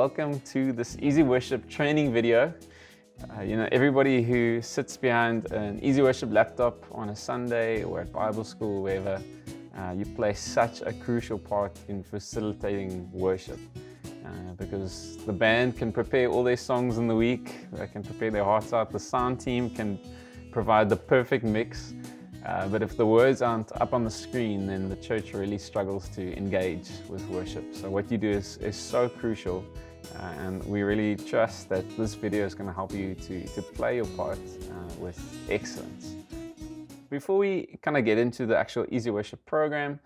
welcome to this Easy Worship training video. Everybody who sits behind an Easy Worship laptop on a Sunday or at Bible school or wherever, you play such a crucial part in facilitating worship. Because the band can prepare all their songs in the week, they can prepare their hearts out, the sound team can provide the perfect mix. But if the words aren't up on the screen, then the church really struggles to engage with worship. So what you do is so crucial, and we really trust that this video is going to help you to play your part with excellence. Before we kind of get into the actual Easy Worship program,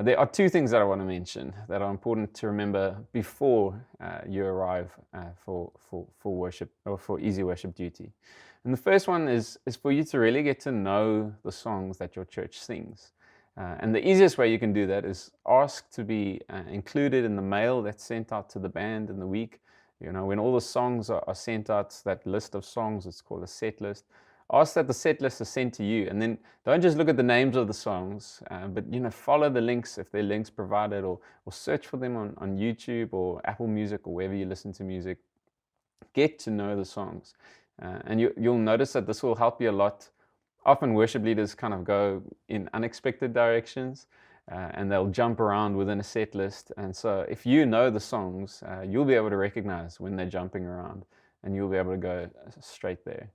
there are two things that I want to mention that are important to remember before you arrive for worship or for Easy Worship duty. And the first one is for you to really get to know the songs that your church sings. And the easiest way you can do that is ask to be included in the mail that's sent out to the band in the week. You know, when all the songs are sent out, that list of songs, it's called a set list. Ask that the set list is sent to you, and then don't just look at the names of the songs, but follow the links if there are links provided, or search for them on YouTube or Apple Music or wherever you listen to music. Get to know the songs, and you'll notice that this will help you a lot. Often worship leaders kind of go in unexpected directions, and they'll jump around within a set list. And so if you know the songs, you'll be able to recognize when they're jumping around, and you'll be able to go straight there.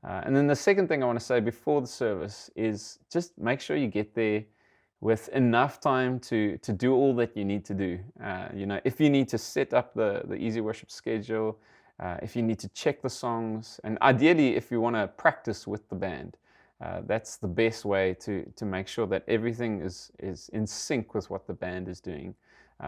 And then the second thing I want to say before the service is just make sure you get there with enough time to do all that you need to do. If you need to set up the Easy Worship schedule, if you need to check the songs, and ideally if you want to practice with the band, that's the best way to make sure that everything is in sync with what the band is doing.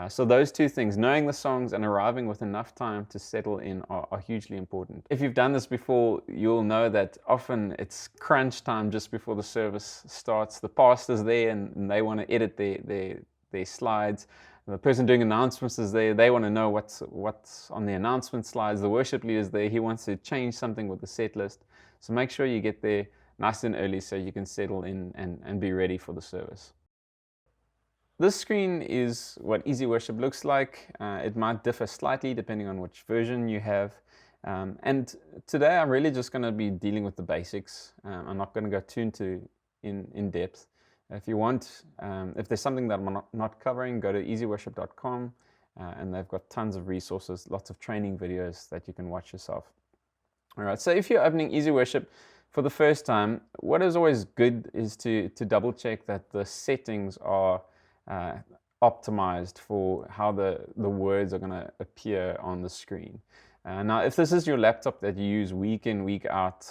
So those two things, knowing the songs and arriving with enough time to settle in, are hugely important. If you've done this before, you'll know that often it's crunch time just before the service starts. The pastor's there and they want to edit their slides. The person doing announcements is there. They want to know what's on the announcement slides. The worship leader is there. He wants to change something with the set list. So make sure you get there nice and early so you can settle in and be ready for the service. This screen is what Easy Worship looks like. It might differ slightly depending on which version you have. And today I'm really just going to be dealing with the basics. I'm not going to go too in depth. If you want, if there's something that I'm not covering, go to easyworship.com, and they've got tons of resources, lots of training videos that you can watch yourself. All right, so if you're opening Easy Worship for the first time, what is always good is to double check that the settings are optimized for how the words are going to appear on the screen. Now, if this is your laptop that you use week in, week out,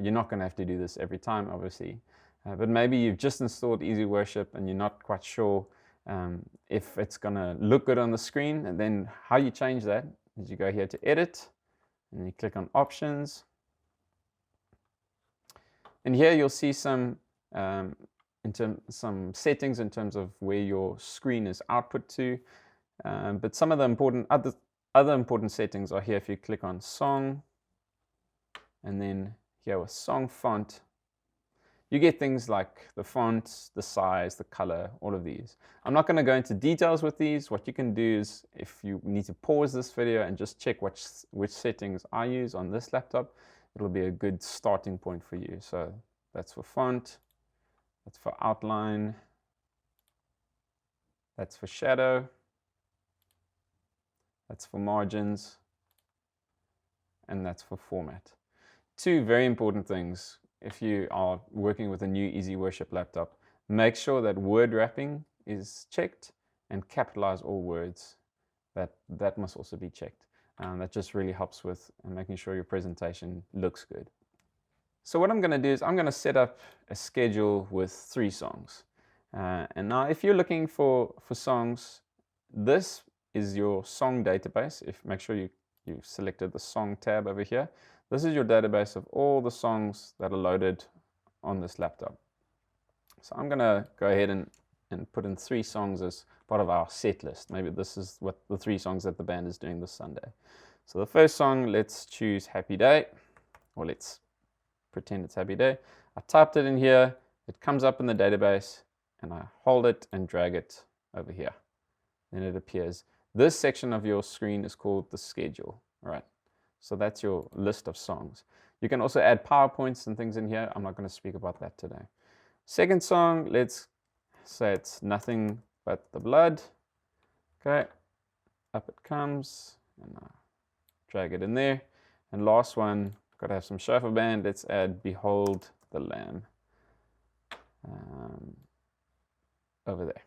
you're not going to have to do this every time, obviously. But maybe you've just installed Easy Worship and you're not quite sure if it's going to look good on the screen. And then how you change that is you go here to Edit, and you click on Options. And here you'll see some settings in terms of where your screen is output to, but some of the other important settings are here. If you click on Song, and then here with Song Font, you get things like the font, the size, the color, all of these. I'm not going to go into details with these. What you can do is, if you need to pause this video and just check which settings I use on this laptop, it'll be a good starting point for you. So that's for font. That's for outline, that's for shadow, that's for margins, and that's for format. Two very important things if you are working with a new Easy Worship laptop. Make sure that word wrapping is checked, and capitalize all words. That must also be checked. That just really helps with making sure your presentation looks good. So what I'm going to do is I'm going to set up a schedule with 3 songs. And now if you're looking for songs, this is your song database. Make sure you've selected the song tab over here. This is your database of all the songs that are loaded on this laptop. So I'm going to go ahead and put in 3 songs as part of our set list. Maybe this is what the 3 songs that the band is doing this Sunday. So the first song, let's choose Happy Day, or let's pretend it's Happy Day. I typed it in here, it comes up in the database, and I hold it and drag it over here. Then it appears. This section of your screen is called the schedule. All right. So that's your list of songs. You can also add PowerPoints and things in here. I'm not going to speak about that today. Second song, let's say it's Nothing But the Blood. Okay, up it comes, and drag it in there. And last one, got to have some ShofarBand. Let's add Behold the Lamb over there.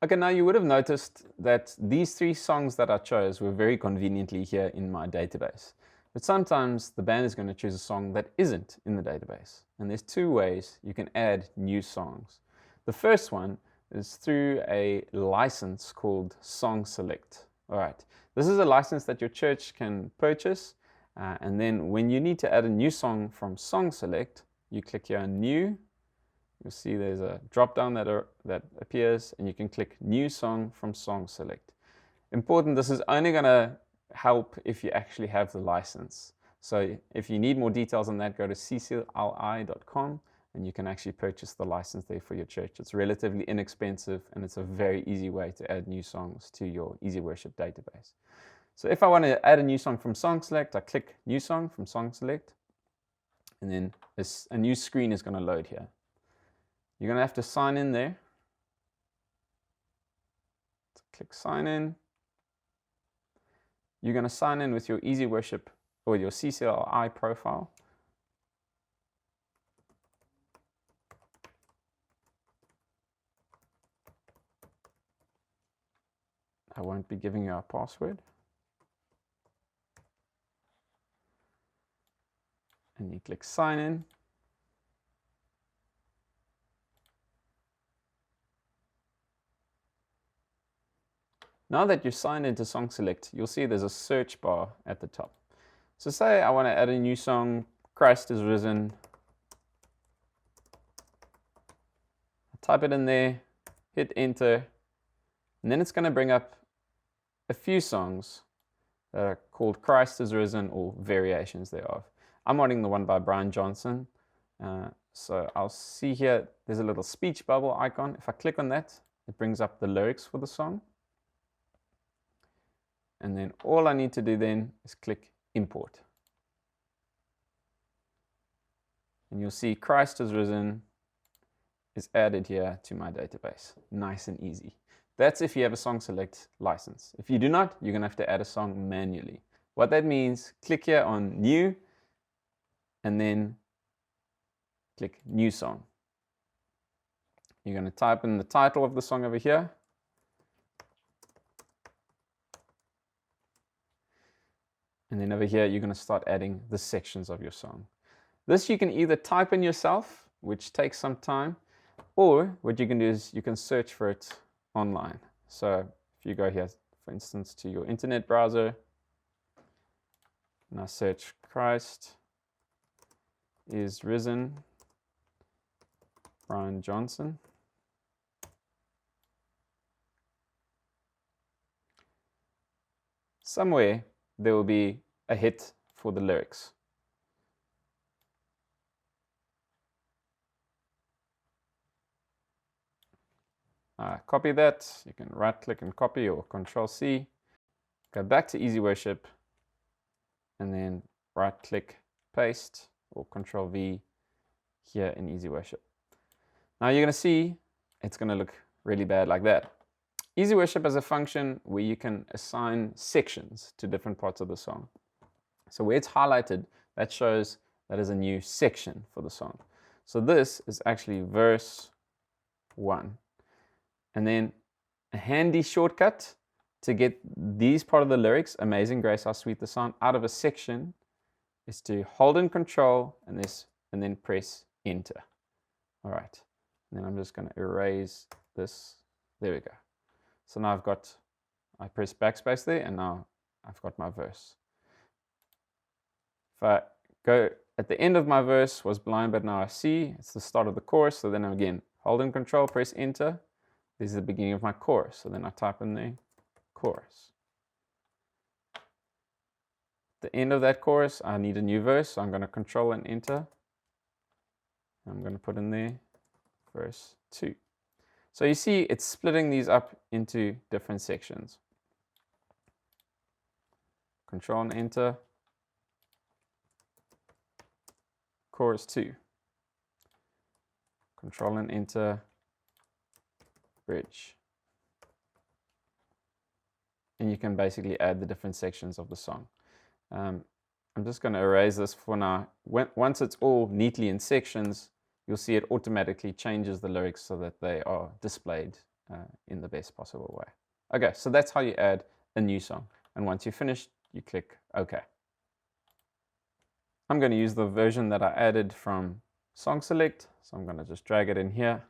Okay, now you would have noticed that these 3 songs that I chose were very conveniently here in my database. But sometimes the band is going to choose a song that isn't in the database. And there's 2 ways you can add new songs. The first one is through a license called Song Select. All right, this is a license that your church can purchase. And then when you need to add a new song from Song Select, you click here on New. You'll see there's a drop down that appears, and you can click New Song from Song Select. Important, this is only going to help if you actually have the license. So if you need more details on that, go to ccli.com and you can actually purchase the license there for your church. It's relatively inexpensive, and it's a very easy way to add new songs to your Easy Worship database. So if I want to add a new song from Song Select, I click New Song from Song Select, and then a new screen is going to load here. You're going to have to sign in there. So click Sign In. You're going to sign in with your Easy Worship or your CCLI profile. I won't be giving you a password. And you click Sign In. Now that you're signed into Song Select, you'll see there's a search bar at the top. So say I want to add a new song, Christ is Risen. Type it in there, hit enter, and then it's going to bring up a few songs that are called Christ is Risen or variations thereof. I'm wanting the one by Brian Johnson. So I'll see here, there's a little speech bubble icon. If I click on that, it brings up the lyrics for the song. And then all I need to do then is click Import. And you'll see Christ is Risen is added here to my database. Nice and easy. That's if you have a Song Select license. If you do not, you're going to have to add a song manually. What that means, click here on New, and then click New Song. You're going to type in the title of the song over here. And then over here, you're going to start adding the sections of your song. This you can either type in yourself, which takes some time, or what you can do is you can search for it online. So if you go here, for instance, to your internet browser, and I search Christ is Risen, Brian Johnson. Somewhere there will be a hit for the lyrics. Copy that. You can right click and copy or Control C. Go back to Easy Worship and then right click, paste or Control V here in Easy Worship. Now you're going to see it's going to look really bad like that. Easy Worship has a function where you can assign sections to different parts of the song. So where it's highlighted, that shows that is a new section for the song. So this is actually verse 1. And then a handy shortcut to get these part of the lyrics, Amazing Grace, How Sweet the Sound, out of a section is to hold in Control and then press Enter. All right. And then I'm just going to erase this. There we go. So now I press backspace there, and now I've got my verse. If I go at the end of my verse, was blind but now I see, it's the start of the chorus. So then again, hold in Control, press Enter. This is the beginning of my chorus. So then I type in the chorus. At the end of that chorus, I need a new verse. So I'm going to Control and Enter. I'm going to put in there verse 2. So you see it's splitting these up into different sections. Control and enter. Chorus 2. Control and enter. Bridge. And you can basically add the different sections of the song. I'm just going to erase this for now. Once it's all neatly in sections, you'll see it automatically changes the lyrics so that they are displayed in the best possible way. Okay, so that's how you add a new song. And once you're finished, you click OK. I'm going to use the version that I added from Song Select. So I'm going to just drag it in here.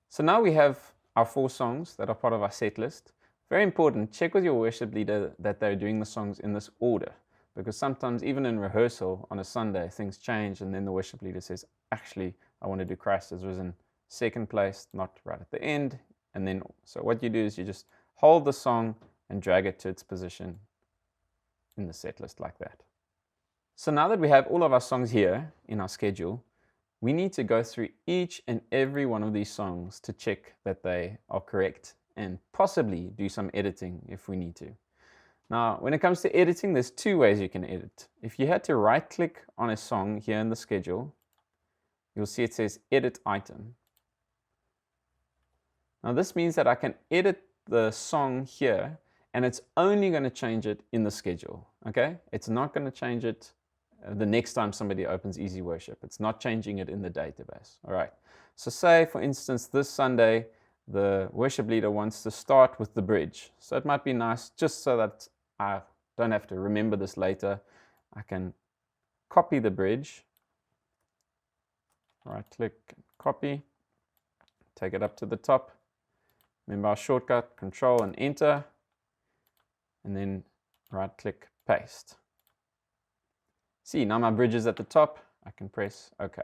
So now we have our 4 songs that are part of our set list. Very important, check with your worship leader that they're doing the songs in this order, because sometimes even in rehearsal on a Sunday, things change and then the worship leader says, actually, I want to do Christ has risen second place, not right at the end. And then, so what you do is you just hold the song and drag it to its position in the set list like that. So now that we have all of our songs here in our schedule, we need to go through each and every one of these songs to check that they are correct and possibly do some editing if we need to. Now, when it comes to editing, there's 2 ways you can edit. If you had to right-click on a song here in the schedule, you'll see it says Edit Item. Now, this means that I can edit the song here, and it's only going to change it in the schedule, okay? It's not going to change it the next time somebody opens Easy Worship. It's not changing it in the database, all right? So say, for instance, this Sunday, the worship leader wants to start with the bridge. So it might be nice, just so that I don't have to remember this later, I can copy the bridge, right-click, copy, take it up to the top. Remember our shortcut, Control and Enter, and then right-click, paste. See, now my bridge is at the top, I can press OK.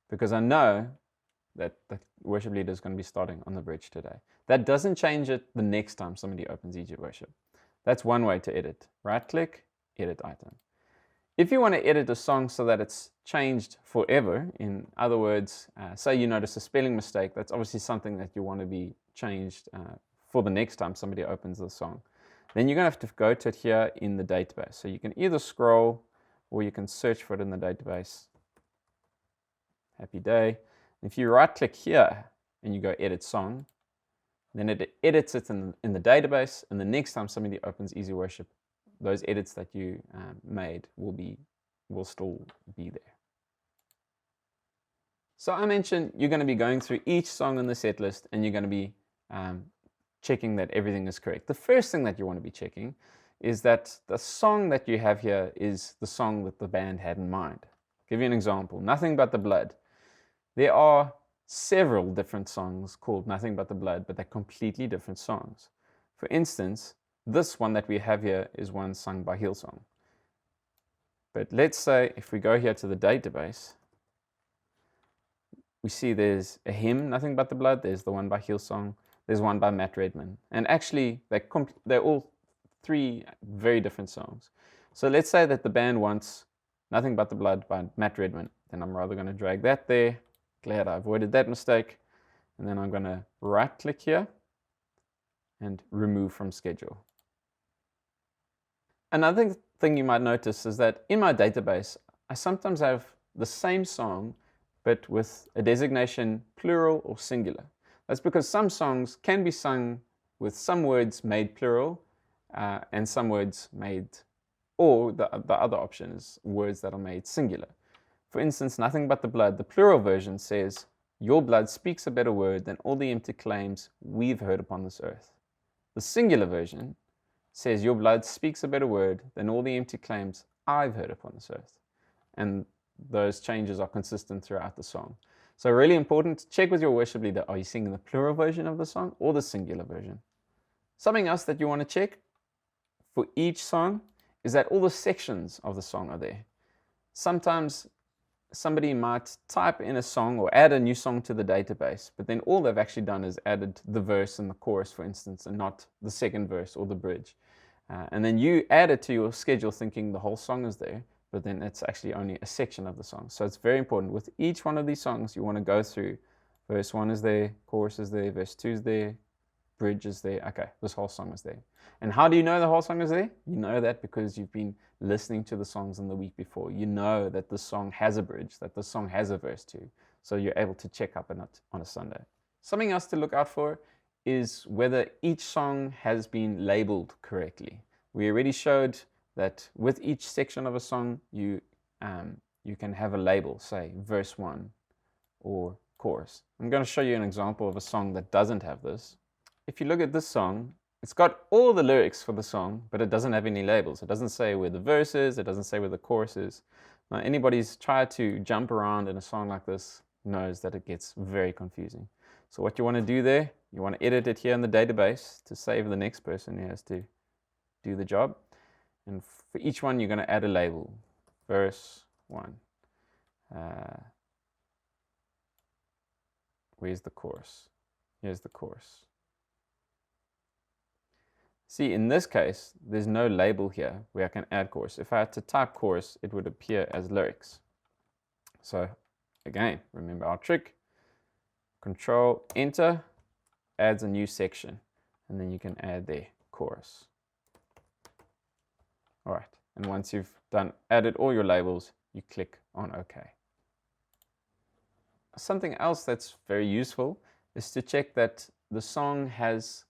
Because I know that the worship leader is going to be starting on the bridge today. That doesn't change it the next time somebody opens Easy Worship. That's one way to edit. Right-click, Edit Item. If you want to edit a song so that it's changed forever, in other words, say you notice a spelling mistake, that's obviously something that you want to be changed for the next time somebody opens the song. Then you're going to have to go to it here in the database. So you can either scroll or you can search for it in the database. Happy day. If you right-click here and you go Edit Song, then it edits it in the database, and the next time somebody opens Easy Worship, those edits that you made will still be there. So I mentioned you're going to be going through each song in the set list, and you're going to be checking that everything is correct. The first thing that you want to be checking is that the song that you have here is the song that the band had in mind. I'll give you an example, Nothing But the Blood. There are several different songs called Nothing But the Blood, but they're completely different songs. For instance, this one that we have here is one sung by Hillsong. But let's say if we go here to the database, we see there's a hymn, Nothing But the Blood, there's the one by Hillsong, there's one by Matt Redman. And actually, they're all 3 very different songs. So let's say that the band wants Nothing But the Blood by Matt Redman. Then I'm rather going to drag that there. Glad I avoided that mistake. And then I'm going to right-click here and remove from schedule. Another thing you might notice is that in my database, I sometimes have the same song, but with a designation plural or singular. That's because some songs can be sung with some words made plural and some words made, or the other option is words that are made singular. For instance, Nothing But the Blood, the plural version says, your blood speaks a better word than all the empty claims we've heard upon this earth. The singular version says, your blood speaks a better word than all the empty claims I've heard upon this earth. And those changes are consistent throughout the song. So really important, check with your worship leader, are you singing the plural version of the song or the singular version? Something else that you want to check for each song is that all the sections of the song are there. Sometimes somebody might type in a song or add a new song to the database, but then all they've actually done is added the verse and the chorus, for instance, and not the second verse or the bridge. And then you add it to your schedule thinking the whole song is there, but then it's actually only a section of the song. So it's very important. With each one of these songs, you want to go through. Verse 1 is there, chorus is there, verse 2 is there, bridge is there. Okay, this whole song is there. And how do you know the whole song is there? You know that because you've been listening to the songs in the week before. You know that this song has a bridge, that this song has a verse 2. So you're able to check up on a Sunday. Something else to look out for is whether each song has been labeled correctly. We already showed that with each section of a song, you can have a label, say verse 1 or chorus. I'm going to show you an example of a song that doesn't have this. If you look at this song, it's got all the lyrics for the song, but it doesn't have any labels. It doesn't say where the verse is, it doesn't say where the chorus is. Now, anybody's tried to jump around in a song like this knows that it gets very confusing. So what you want to do there, you want to edit it here in the database to save the next person who has to do the job. And for each one, you're going to add a label. Verse 1. Where's the chorus? Here's the chorus. See, in this case, there's no label here where I can add chorus. If I had to type chorus, it would appear as lyrics. So again, remember our trick. Control Enter adds a new section, and then you can add there chorus. All right, and once you've added all your labels, you click on OK. Something else that's very useful is to check that the song has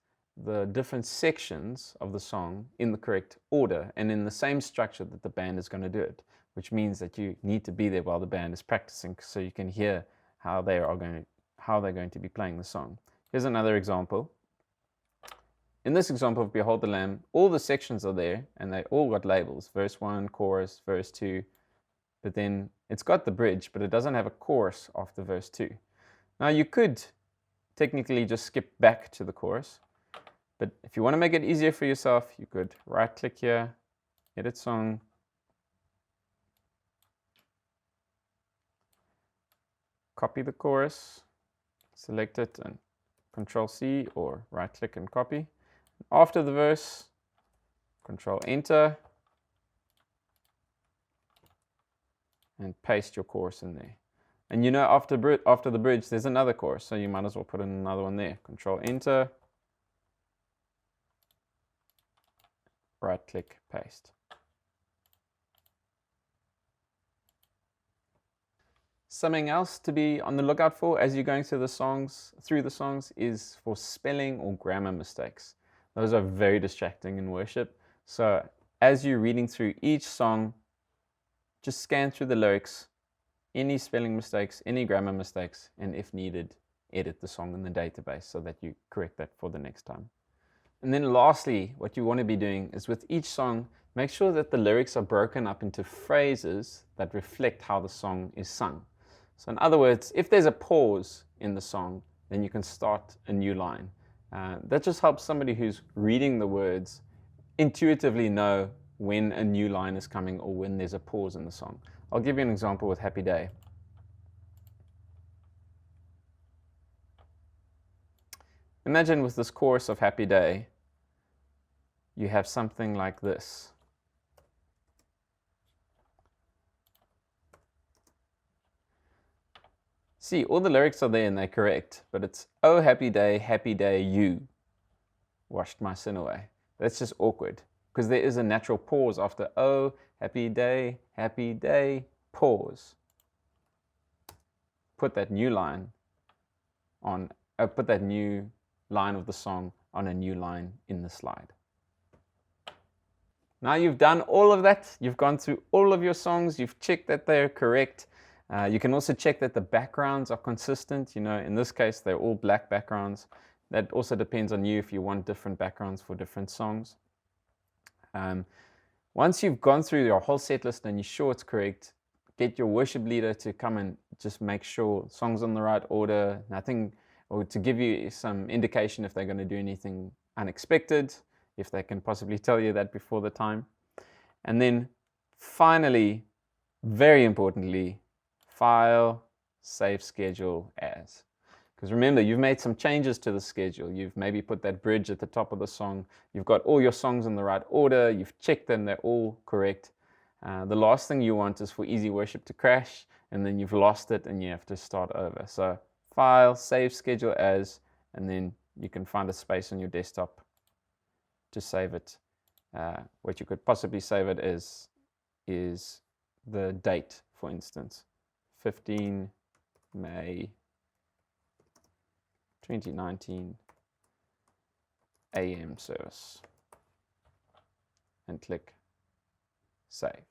the different sections of the song in the correct order and in the same structure that the band is going to do it, which means that you need to be there while the band is practicing so you can hear how they're going to be playing the song. Here's another example. In this example of Behold the Lamb, all the sections are there and they all got labels. Verse 1, chorus, verse 2, but then it's got the bridge, but it doesn't have a chorus after verse 2. Now you could technically just skip back to the chorus, but if you want to make it easier for yourself, you could right click here, edit song, copy the chorus, select it and Control C or right click and copy. After the verse, Control Enter and paste your chorus in there. And you know after the bridge there's another chorus, so you might as well put in another one there. Control Enter, right click, paste. Something else to be on the lookout for as you're going through the songs is for spelling or grammar mistakes. Those are very distracting in worship. So as you're reading through each song, just scan through the lyrics, any spelling mistakes, any grammar mistakes, and if needed, edit the song in the database so that you correct that for the next time. And then lastly, what you want to be doing is with each song, make sure that the lyrics are broken up into phrases that reflect how the song is sung. So in other words, if there's a pause in the song, then you can start a new line. That just helps somebody who's reading the words intuitively know when a new line is coming or when there's a pause in the song. I'll give you an example with Happy Day. Imagine with this chorus of Happy Day, you have something like this. See, all the lyrics are there and they're correct, but it's, oh, happy day, you washed my sin away. That's just awkward because there is a natural pause after, oh, happy day, pause. Put that new line on, put that new line of the song on a new line in the slide. Now you've done all of that, you've gone through all of your songs, you've checked that they're correct. You can also check that the backgrounds are consistent. You know, in this case, they're all black backgrounds. That also depends on you if you want different backgrounds for different songs. Once you've gone through your whole set list and you're sure it's correct, get your worship leader to come and just make sure songs in the right order, nothing, or to give you some indication if they're going to do anything unexpected, if they can possibly tell you that before the time. And then finally, very importantly, File, Save Schedule As. Because remember, you've made some changes to the schedule. You've maybe put that bridge at the top of the song. You've got all your songs in the right order. You've checked them, they're all correct. The last thing you want is for Easy Worship to crash and then you've lost it and you have to start over. So File, Save Schedule As, and then you can find a space on your desktop to save it. What you could possibly save it is the date, for instance, 15 May 2019 AM service, and click Save.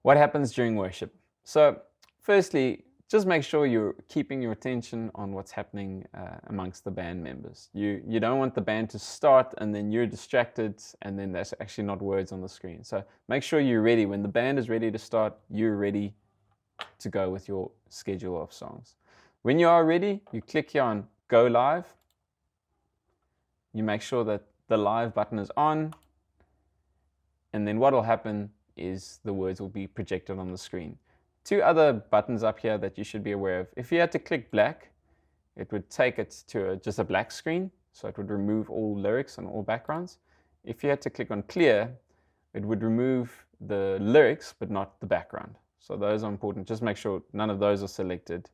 What happens during worship? So firstly, just make sure you're keeping your attention on what's happening amongst the band members. You don't want the band to start and then you're distracted and then there's actually not words on the screen. So make sure you're ready. When the band is ready to start, you're ready to go with your schedule of songs. When you are ready, you click here on Go Live. You make sure that the live button is on, and then what will happen is the words will be projected on the screen. Two other buttons up here that you should be aware of. If you had to click black, it would take it to just a black screen, so it would remove all lyrics and all backgrounds. If you had to click on clear, it would remove the lyrics but not the background. So those are important. Just make sure none of those are selected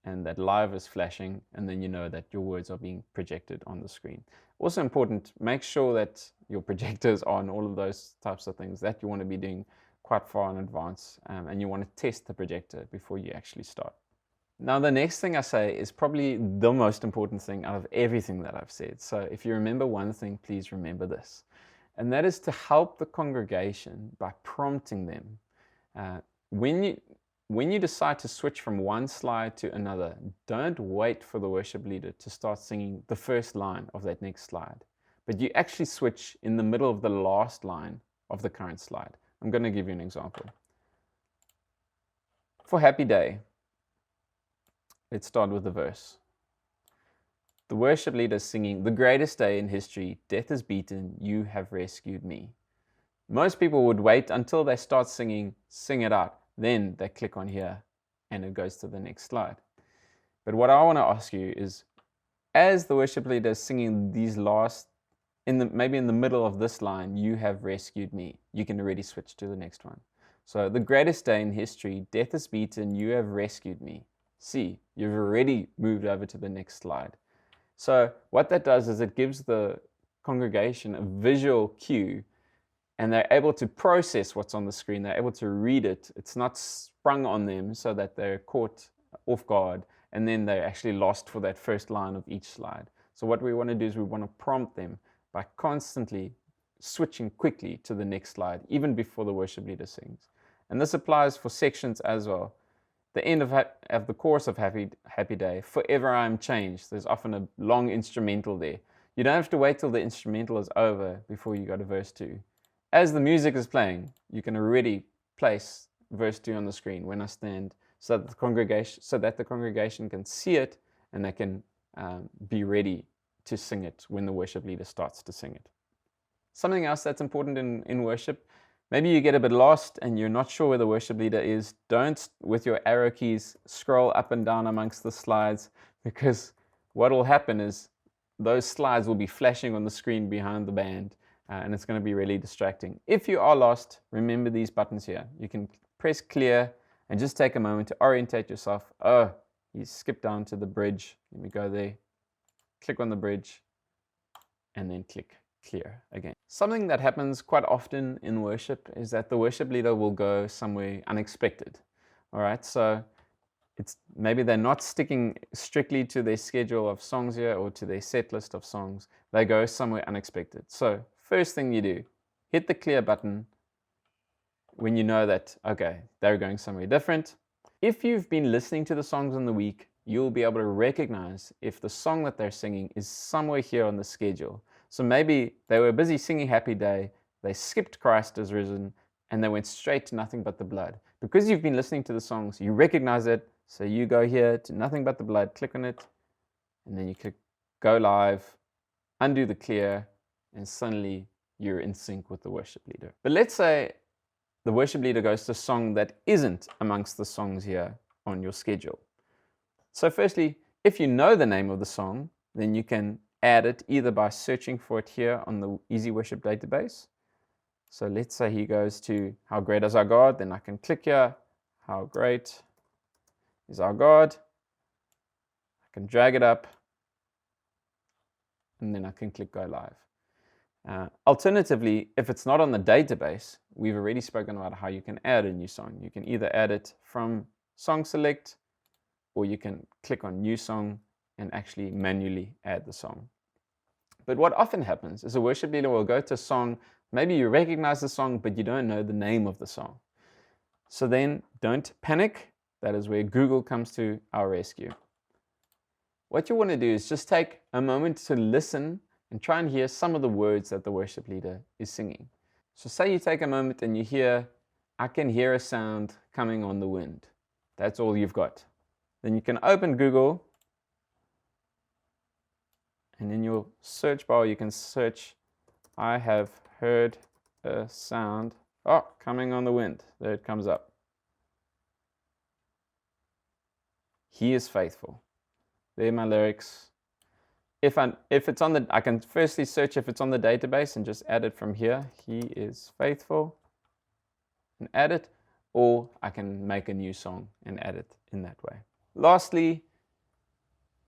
and that live is flashing, and then you know that your words are being projected on the screen. Also important, make sure that your projectors are on all of those types of things that you want to be doing quite far in advance, and you want to test the projector before you actually start. Now the next thing I say is probably the most important thing out of everything that I've said. So if you remember one thing, please remember this. And that is to help the congregation by prompting them. When you decide to switch from one slide to another, don't wait for the worship leader to start singing the first line of that next slide, but you actually switch in the middle of the last line of the current slide. I'm going to give you an example. For Happy Day, let's start with the verse. The worship leader is singing, "The greatest day in history, death is beaten, you have rescued me." Most people would wait until they start singing, sing it out. Then they click on here and it goes to the next slide. But what I want to ask you is, as the worship leader is singing these last, maybe in the middle of this line, "You have rescued me," you can already switch to the next one. So, "The greatest day in history, death is beaten, you have rescued me." See, you've already moved over to the next slide. So what that does is it gives the congregation a visual cue, and they're able to process what's on the screen. They're able to read it. It's not sprung on them so that they're caught off guard and then they're actually lost for that first line of each slide. So what we want to do is we want to prompt them by constantly switching quickly to the next slide, even before the worship leader sings. And this applies for sections as well. The end of the chorus of Happy Day, "Forever I am changed." There's often a long instrumental there. You don't have to wait till the instrumental is over before you go to verse 2. As the music is playing, you can already place verse 2 on the screen when I stand, so that the congregation can see it and they can be ready to sing it when the worship leader starts to sing it. Something else that's important in worship, maybe you get a bit lost and you're not sure where the worship leader is. Don't, with your arrow keys, scroll up and down amongst the slides, because what will happen is those slides will be flashing on the screen behind the band. And it's going to be really distracting. If you are lost, remember these buttons here. You can press clear and just take a moment to orientate yourself. Oh, you skip down to the bridge. Let me go there. Click on the bridge and then click clear again. Something that happens quite often in worship is that the worship leader will go somewhere unexpected. All right, so maybe they're not sticking strictly to their schedule of songs here or to their set list of songs. They go somewhere unexpected. So first thing you do, hit the clear button when you know that, okay, they're going somewhere different. If you've been listening to the songs in the week, you'll be able to recognize if the song that they're singing is somewhere here on the schedule. So maybe they were busy singing Happy Day, they skipped Christ is Risen, and they went straight to Nothing But the Blood. Because you've been listening to the songs, you recognize it, so you go here to Nothing But the Blood, click on it, and then you click Go Live, undo the clear, and suddenly you're in sync with the worship leader. But let's say the worship leader goes to a song that isn't amongst the songs here on your schedule. So firstly, if you know the name of the song, then you can add it either by searching for it here on the Easy Worship database, So let's say he goes to how great is our God, then I can click here, how great is our God. I can drag it up, and then I can click go live. Alternatively, if it's not on the database, we've already spoken about how you can add a new song. You can either add it from song select, or you can click on new song and actually manually add the song. But what often happens is a worship leader will go to a song, maybe you recognize the song, but you don't know the name of the song. So then don't panic. That is where Google comes to our rescue. What you want to do is just take a moment to listen and try and hear some of the words that the worship leader is singing. So say you take a moment and you hear, I can hear a sound coming on the wind. That's all you've got. Then you can open Google, and in your search bar you can search, I have heard a sound, coming on the wind. There it comes up. He is faithful. There are my lyrics. If it's on the, I can firstly search if it's on the database and just add it from here. He is faithful, and add it, or I can make a new song and add it in that way. Lastly,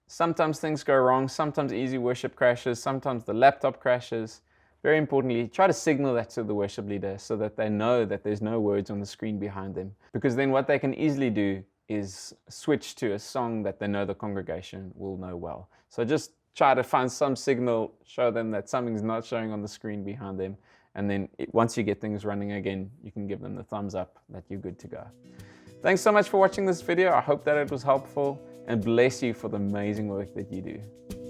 sometimes things go wrong. Sometimes Easy Worship crashes. Sometimes the laptop crashes. Very importantly, try to signal that to the worship leader so that they know that there's no words on the screen behind them. Because then what they can easily do is switch to a song that they know the congregation will know well. So just try to find some signal, show them that something's not showing on the screen behind them. And then once you get things running again, you can give them the thumbs up that you're good to go. Thanks so much for watching this video. I hope that it was helpful, and bless you for the amazing work that you do.